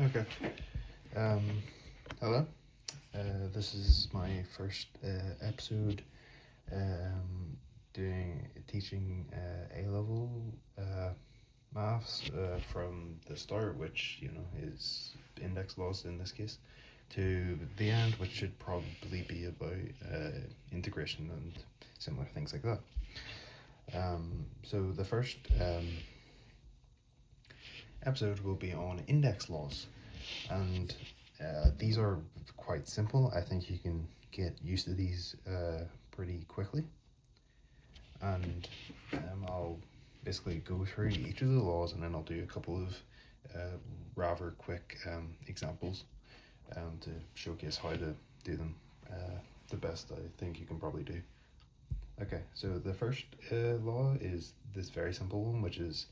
Okay. Um, Hello. This is my first episode doing teaching A level maths from the start, which is index laws in this case, to the end, which should probably be about integration and similar things like that. So the first episode will be on index laws, and these are quite simple. I think you can get used to these pretty quickly, and I'll basically go through each of the laws, and then I'll do a couple of rather quick examples to showcase how to do them the best I think you can probably do. Okay, so the first law is this very simple one, which is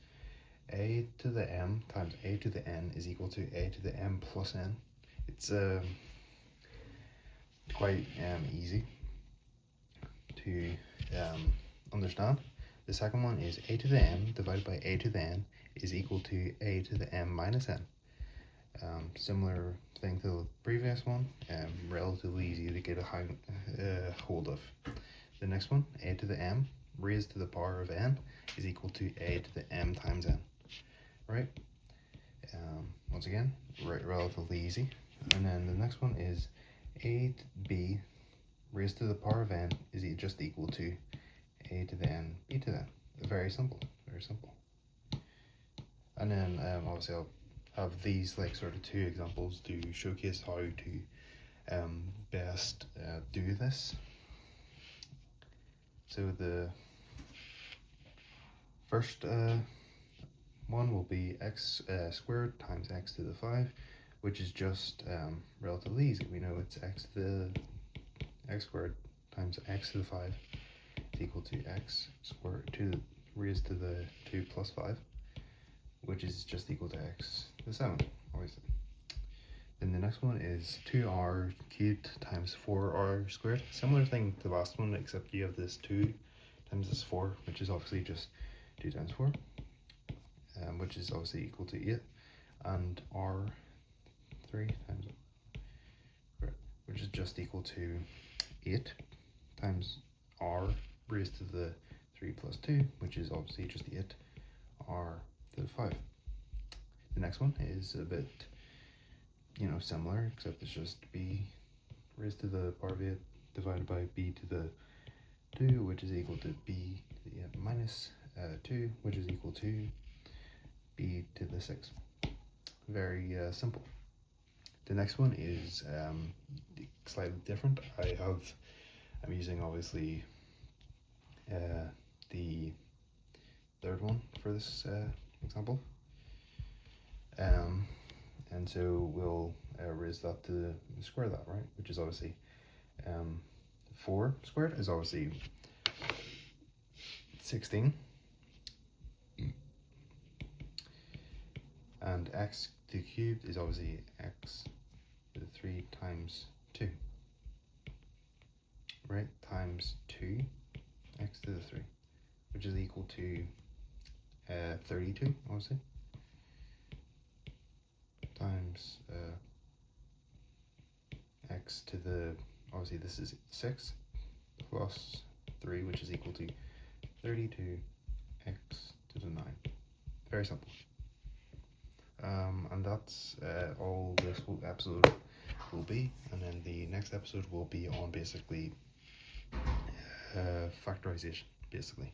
a to the m times a to the n is equal to a to the m plus n. It's quite easy to understand. The second one is a to the m divided by a to the n is equal to a to the m minus n. Similar thing to the previous one, relatively easy to get a hold of. The next one, a to the m raised to the power of n is equal to a to the m times n. Right? Once again, relatively easy. And then the next one is a to b raised to the power of n is just equal to a to the n b to the n. Very simple, very simple. And then obviously I'll have these like sort of two examples to showcase how to best do this. So the first one will be x squared times x to the 5, which is just relatively easy. We know it's x squared times x to the 5 is equal to x squared raised to the 2 plus 5, which is just equal to x to the 7, obviously. Then the next one is 2r cubed times 4r squared. Similar thing to the last one, except you have this 2 times this 4, which is obviously just 2 times 4. Which is obviously equal to 8, and r3 times, which is just equal to 8 times r raised to the 3 plus 2, which is obviously just 8 r to the 5. The next one is a bit, similar, except it's just b raised to the power of 8 divided by b to the 2, which is equal to b to the minus 2, which is equal to b to the 6. Very simple. The next one is slightly different. I'm using obviously the third one for this example, and so we'll raise that to square that, right? Which is obviously 4 squared is obviously 16. And x to the cubed is obviously x to the 3 times 2, right? Times 2 x to the 3, which is equal to 32, obviously, times x to the, obviously this is 6 plus 3, which is equal to 32 x to the 9. Very simple. And that's all this episode will be, and then the next episode will be on basically factorization, basically.